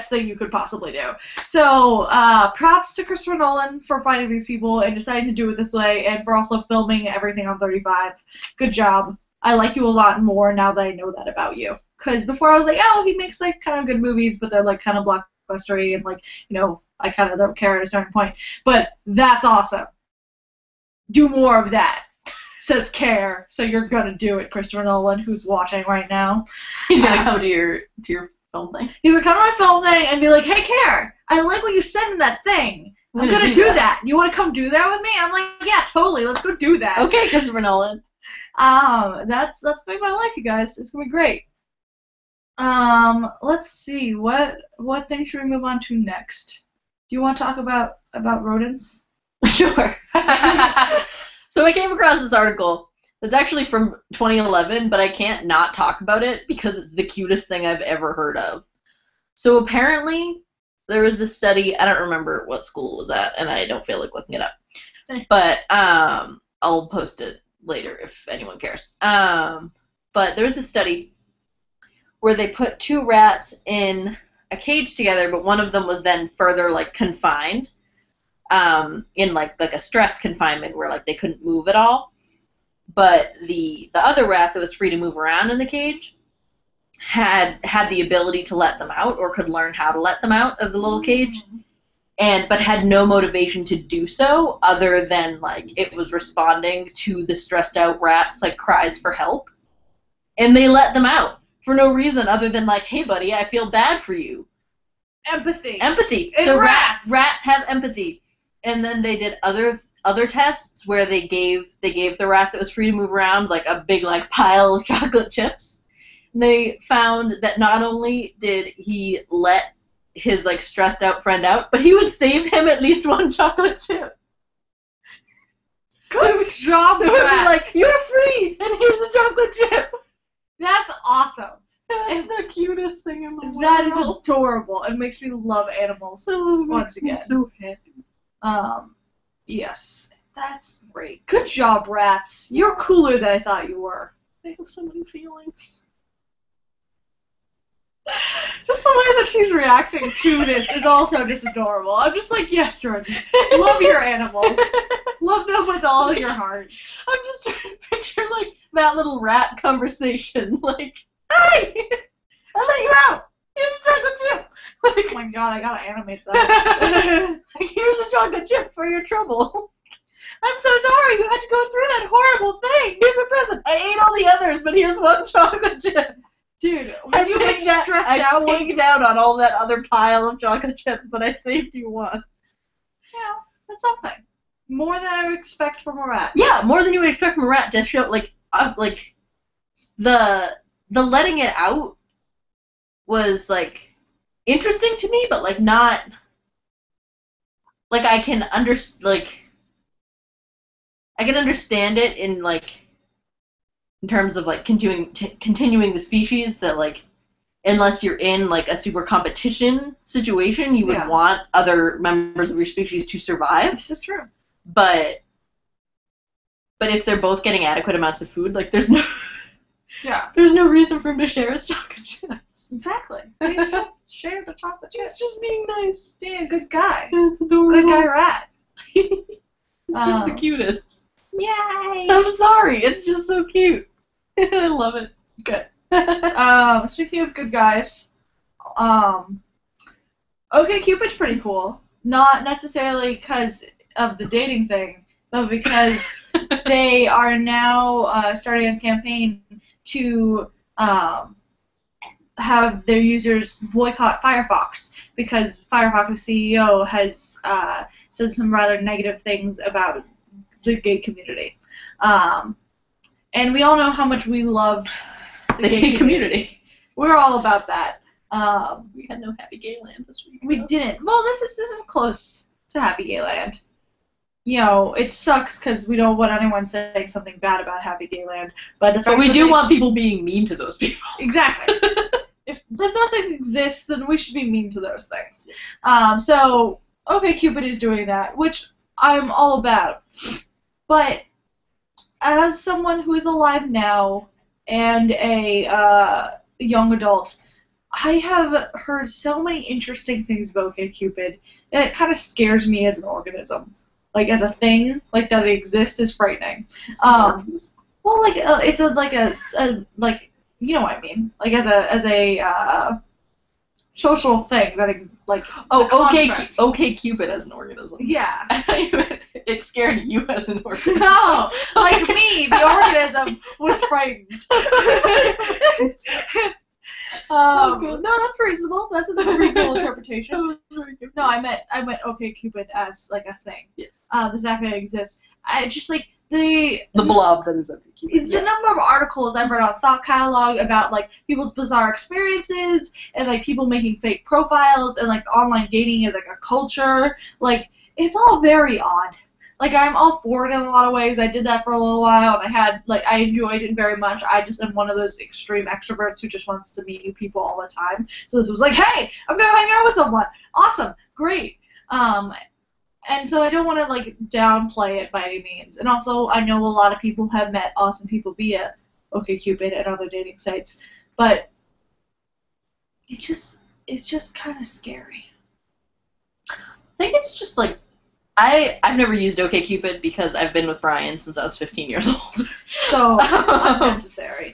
thing you could possibly do. So props to Christopher Nolan for finding these people and deciding to do it this way, and for also filming everything on 35. Good job. I like you a lot more now that I know that about you. Because before I was like, oh, he makes like kind of good movies, but they're like kind of blockbustery and like, you know, I kind of don't care at a certain point. But that's awesome. Do more of that. Says care. So you're gonna do it, Christopher Nolan, who's watching right now. He's gonna come to your film thing. He's gonna come to my film thing and be like, hey, Care, I like what you said in that thing. I'm gonna do that. You want to come do that with me? I'm like, yeah, totally. Let's go do that. Okay, Christopher Nolan. That's gonna be my life, you guys. It's gonna be great. Let's see. What thing should we move on to next? Do you want to talk about rodents? Sure. So I came across this article that's actually from 2011, but I can't not talk about it because it's the cutest thing I've ever heard of. So apparently there was this study, I don't remember what school it was at, and I don't feel like looking it up. But I'll post it later if anyone cares. But there was this study where they put 2 rats in a cage together, but one of them was then further like confined in like a stress confinement where like they couldn't move at all. But the other rat that was free to move around in the cage had the ability to let them out, or could learn how to let them out of the little cage, but had no motivation to do so other than like it was responding to the stressed out rat's like cries for help, and they let them out for no reason other than like, hey buddy, I feel bad for you. Empathy. Empathy. And so rats. Rats have empathy. And then they did other tests where they gave the rat that was free to move around like a big like pile of chocolate chips. And they found that not only did he let his like stressed out friend out, but he would save him at least one chocolate chip. Good job, So it would be rats. like, you're free, and here's a chocolate chip. That's awesome. That's the cutest thing in the world. That is adorable. It makes me love animals once again. I'm so happy. Yes. That's great. Good job, rats. You're cooler than I thought you were. I have so many feelings. Just the way that she's reacting to this is also just adorable. I'm just like, yes, Jordan. Love your animals. Love them with all your heart. I'm just trying to picture, like, that little rat conversation. Like, hey! I let you out! Here's a chocolate chip! Like, Oh my god, I gotta animate that. like, here's a chocolate chip for your trouble. I'm so sorry you had to go through that horrible thing. Here's a present. I ate all the others, but here's one chocolate chip. Dude, when you get stressed out, I pigged out on all that other pile of chocolate chips, but I saved you one. yeah, that's something. More than I would expect from a rat. Yeah, more than you would expect from a rat. Just show like the letting it out was like interesting to me, but like not like I can understand it in like in terms of like continuing the species that like unless you're in like a super competition situation, you would want other members of your species to survive. This is true. But if they're both getting adequate amounts of food, like there's no reason for him to share his chocolate chips. Exactly. He should share the chocolate chips. He's just being nice. Being a good guy. It's adorable. Good guy rat. It's just the cutest. Yay! I'm sorry, it's just so cute. I love it. Good. Speaking of good guys, OkCupid's pretty cool. Not necessarily because of the dating thing, but because they are now starting a campaign to have their users boycott Firefox because Firefox's CEO has said some rather negative things about the gay community. And we all know how much we love the gay community. We're all about that. We had no Happy Gay Land this week. We didn't. Well, this is close to Happy Gay Land. You know, it sucks because we don't want anyone saying something bad about Happy Gay Land, but we do want people being mean to those people. Exactly. If those things exist, then we should be mean to those things. So OkCupid is doing that, which I'm all about. But as someone who is alive now and a young adult, I have heard so many interesting things about OkCupid that it kind of scares me as an organism. Like as a thing, like that it exists is frightening. Well, like it's like you know what I mean. Like as a social thing that OkCupid as an organism. Yeah. I thought you meant it scared you as an organism. No, like me, the organism was frightened. No, that's reasonable. That's a reasonable interpretation. No, I meant OkCupid as like a thing. Yes. The fact that it exists. I just like the blob that is OkCupid. The number of articles I've read on Thought Catalog about like people's bizarre experiences and like people making fake profiles and like online dating is like a culture. Like it's all very odd. Like I'm all for it in a lot of ways. I did that for a little while, and I enjoyed it very much. I just am one of those extreme extroverts who just wants to meet new people all the time. So this was like, hey, I'm gonna hang out with someone. Awesome, great. And so I don't want to like downplay it by any means. And also, I know a lot of people have met awesome people via OkCupid and other dating sites, but it's just kind of scary. I think it's just like. I've never used OkCupid because I've been with Brian since I was 15 years old. So unnecessary.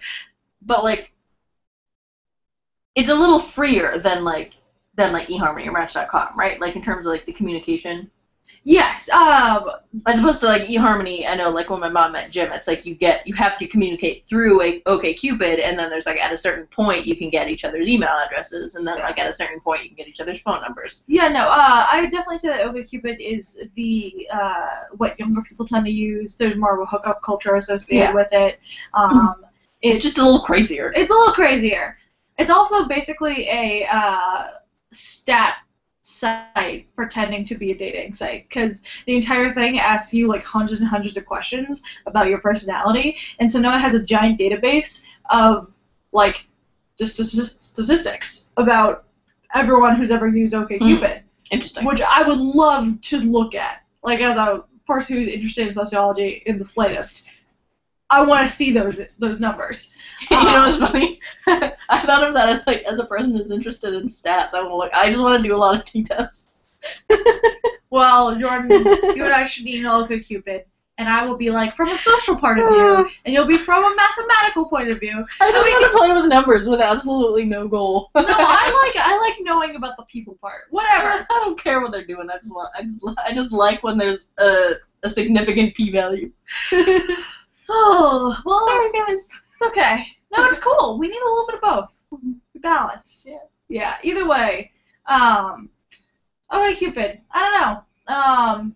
But like, it's a little freer than eHarmony or Match.com, right? Like in terms of like the communication. Yes. As opposed to like eHarmony, I know like when my mom met Jim, it's like you have to communicate through a OkCupid, and then there's like at a certain point you can get each other's email addresses, and then like at a certain point you can get each other's phone numbers. Yeah, no. I would definitely say that OkCupid is the what younger people tend to use. There's more of a hookup culture associated with it. It's just a little crazier. It's a little crazier. It's also basically a stat site pretending to be a dating site, because the entire thing asks you like hundreds and hundreds of questions about your personality, and so now it has a giant database of like just statistics about everyone who's ever used OkCupid. Interesting. Which I would love to look at, like as a person who's interested in sociology in the slightest. I want to see those numbers. You know what's funny? I thought of that as like as a person who's interested in stats. I just want to do a lot of T-tests. Well, Jordan, you and I should need an OkCupid, and I will be like from a social point of view, and you'll be from a mathematical point of view. I just want to play with numbers with absolutely no goal. No, I like knowing about the people part. Whatever. I don't care what they're doing. I just like when there's a significant p-value. Oh, well, sorry guys. It's okay. No, it's cool. We need a little bit of both. Balance. Yeah. Yeah. Either way, OkCupid. I don't know.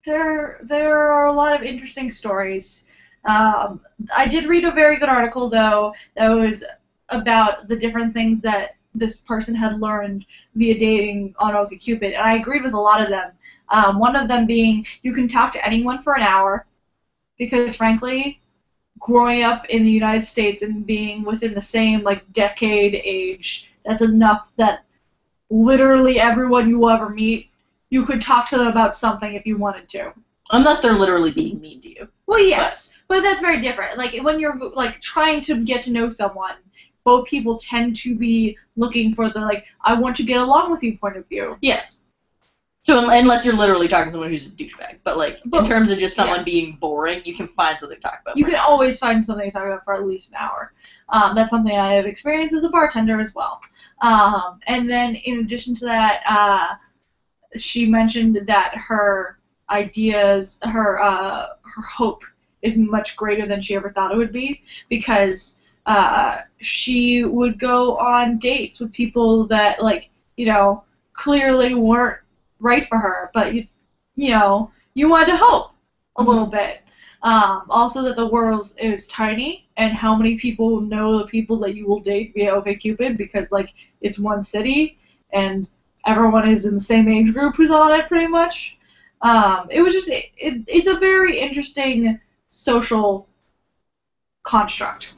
There are a lot of interesting stories. I did read a very good article though that was about the different things that this person had learned via dating on OkCupid, and I agreed with a lot of them. One of them being you can talk to anyone for an hour. Because frankly, growing up in the United States and being within the same like decade age, that's enough that literally everyone you will ever meet, you could talk to them about something if you wanted to. Unless they're literally being mean to you. Well, yes, but that's very different. Like when you're like trying to get to know someone, both people tend to be looking for the like I want to get along with you point of view. Yes. So unless you're literally talking to someone who's a douchebag, but like in terms of just someone being boring, you can find something to talk about. You can always find something to talk about for at least an hour. That's something I have experienced as a bartender as well. And then in addition to that, she mentioned that her ideas, her hope is much greater than she ever thought it would be, because she would go on dates with people that like clearly weren't right for her, but you wanted to hope a little bit. Also that the world is tiny, and how many people know the people that you will date via OkCupid, because like it's one city and everyone is in the same age group who's on it pretty much. It's a very interesting social construct.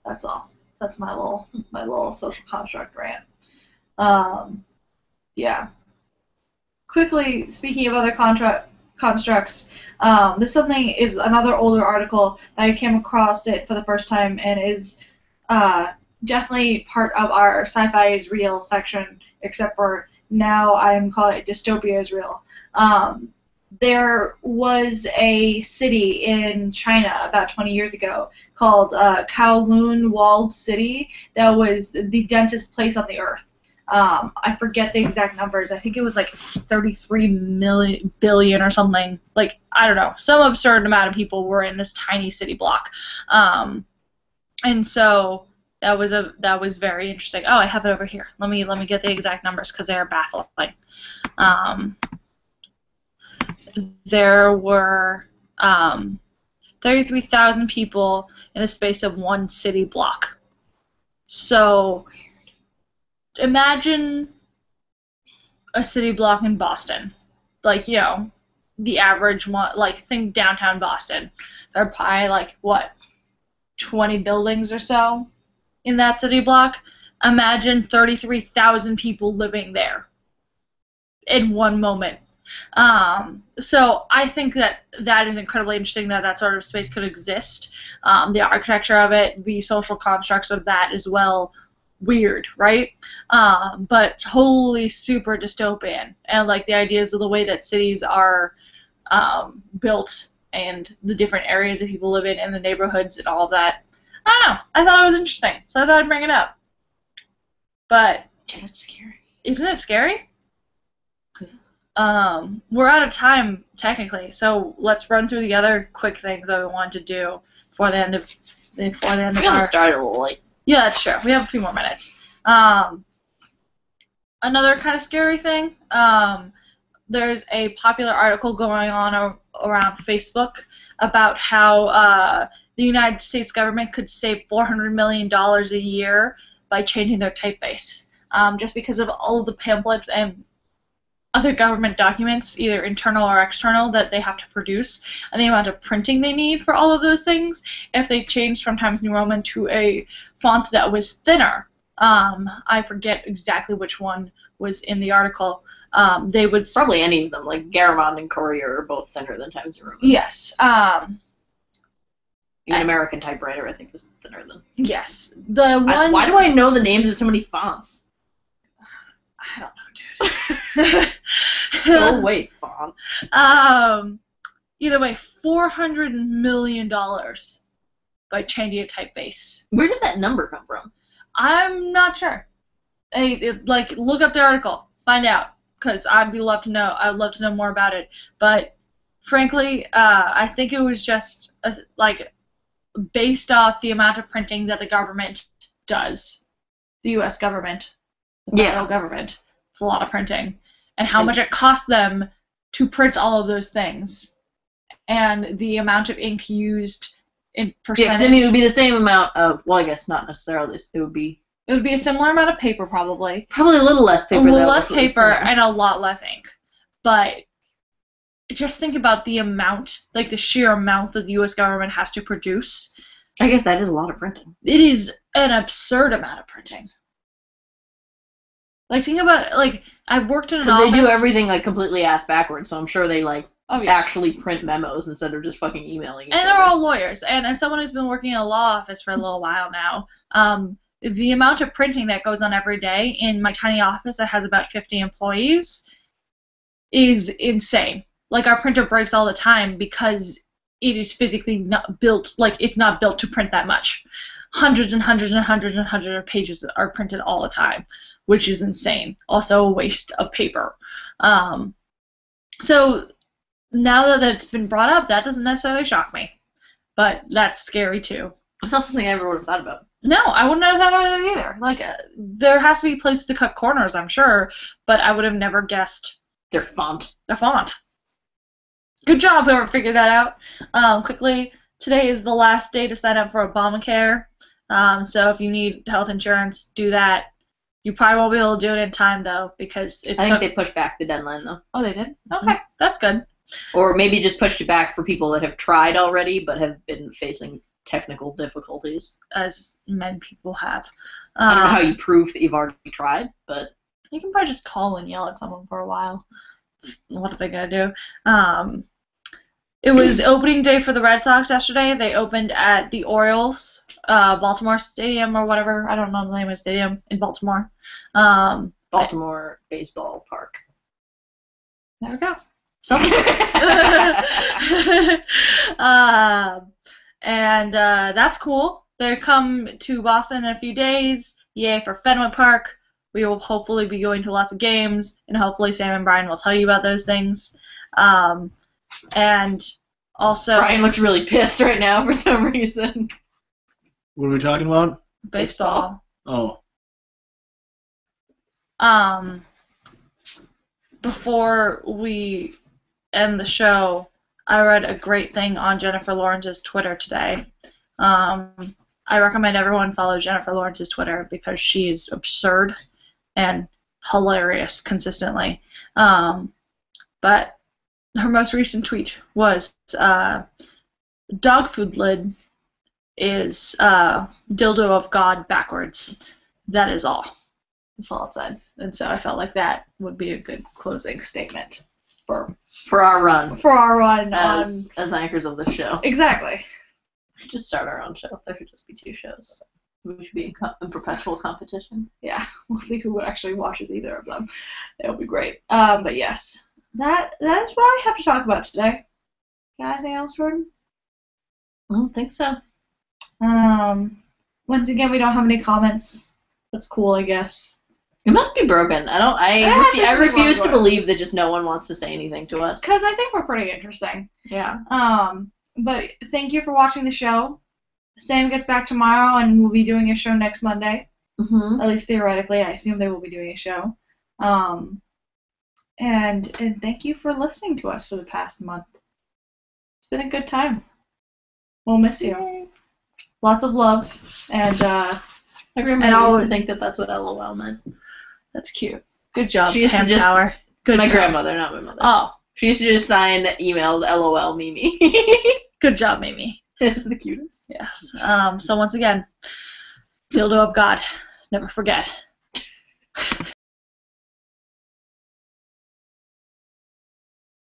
That's all. That's my little social construct rant. Yeah. Quickly, speaking of other constructs, this is another older article that I came across it for the first time, and is definitely part of our sci-fi is real section, except for now I'm calling it dystopia is real. There was a city in China about 20 years ago called Kowloon Walled City that was the densest place on the earth. I forget the exact numbers. I think it was like 33 billion or something. Like, I don't know. Some absurd amount of people were in this tiny city block. And so that was very interesting. Oh, I have it over here. Let me get the exact numbers because they are baffling. There were 33,000 people in the space of one city block. So imagine a city block in Boston. Like, the average one, like, think downtown Boston. There are probably, like, 20 buildings or so in that city block. Imagine 33,000 people living there in one moment. So I think that is incredibly interesting that sort of space could exist. The architecture of it, the social constructs of that as well. Weird, right? But totally super dystopian. And like the ideas of the way that cities are built and the different areas that people live in and the neighborhoods and all of that. I don't know. I thought it was interesting, so I thought I'd bring it up. But it's scary. Isn't it scary? we're out of time technically, so let's run through the other quick things that we wanted to do before the end of We got to start a little late. Yeah, that's true. We have a few more minutes. Another kind of scary thing. There's a popular article going on around Facebook about how the United States government could save $400 million a year by changing their typeface, just because of all of the pamphlets and other government documents, either internal or external, that they have to produce, and the amount of printing they need for all of those things. If they changed from Times New Roman to a font that was thinner, I forget exactly which one was in the article, they would... Probably any of them, like Garamond and Courier are both thinner than Times New Roman. Yes. Even American Typewriter, I think, is thinner than... Yes. The one... Why do I know the names of so many fonts? I don't know, dude. Go away, fonts. Either way, $400 million by changing a typeface. Where did that number come from? I'm not sure. Look up the article, find out, because I'd love to know. I'd love to know more about it. But frankly, I think it was just based off the amount of printing that the government does, the U.S. government, the federal government. It's a lot of printing, and how much it costs them to print all of those things, and the amount of ink used in percentage. Yeah, it would be the same amount of. Well, I guess not necessarily. It would be a similar amount of paper, probably. Probably a little less paper. A little less paper and a lot less ink, but just think about the amount, the sheer amount that the U.S. government has to produce. I guess that is a lot of printing. It is an absurd amount of printing. Think about it, I've worked in an office. They do everything, completely ass backwards, so I'm sure they, yes. actually print memos instead of just fucking emailing each other. And they're all lawyers, and as someone who's been working in a law office for a little while now, the amount of printing that goes on every day in my tiny office that has about 50 employees is insane. Our printer breaks all the time because it is physically not built, it's not built to print that much. Hundreds and hundreds and hundreds and hundreds of pages are printed all the time, which is insane. Also a waste of paper. So now that it's been brought up, that doesn't necessarily shock me. But that's scary too. It's not something I ever would have thought about. No, I wouldn't have thought about it either. There has to be places to cut corners, I'm sure, but I would have never guessed their font. Good job, whoever figured that out. Quickly, today is the last day to sign up for Obamacare. So if you need health insurance, do that. You probably won't be able to do it in time, though, because I think they pushed back the deadline, though. Oh, they did? Okay, That's good. Or maybe just pushed it back for people that have tried already but have been facing technical difficulties. As many people have. I don't know how you prove that you've already tried, but... You can probably just call and yell at someone for a while. What are they going to do? It was opening day for the Red Sox yesterday. They opened at the Orioles, Baltimore Stadium or whatever. I don't know the name of the stadium in Baltimore. Baltimore Baseball Park. There we go. And that's cool. They come to Boston in a few days. Yay for Fenway Park. We will hopefully be going to lots of games, and hopefully Sam and Brian will tell you about those things. And also... Brian looks really pissed right now for some reason. What are we talking about? Baseball. Oh. Before we end the show, I read a great thing on Jennifer Lawrence's Twitter today. I recommend everyone follow Jennifer Lawrence's Twitter because she's absurd and hilarious consistently. But her most recent tweet was, dog food lid is dildo of God backwards. That is all. That's all it said. And so I felt like that would be a good closing statement for our run. For our run. As anchors of the show. Exactly. Just start our own show. There should just be 2 shows. We should be in perpetual competition. Yeah, we'll see who actually watches either of them. It'll be great. But yes, that is what I have to talk about today. Got anything else, Jordan? I don't think so. Once again, we don't have any comments. That's cool, I guess. It must be broken. I refuse to believe that just no one wants to say anything to us. Because I think we're pretty interesting. Yeah. But thank you for watching the show. Sam gets back tomorrow, and we'll be doing a show next Monday. Mm-hmm. At least theoretically, I assume they will be doing a show. And thank you for listening to us for the past month. It's been a good time. We'll miss you. Yay. Lots of love, and My grandma used to think that that's what LOL meant. that's cute. Good job, She used Pam to just Tower. Good my job. grandmother, not my mother. Oh, She used to just sign emails LOL Mimi. good job, Mimi. It's the cutest. Yes. So once again, dildo of God. Never forget.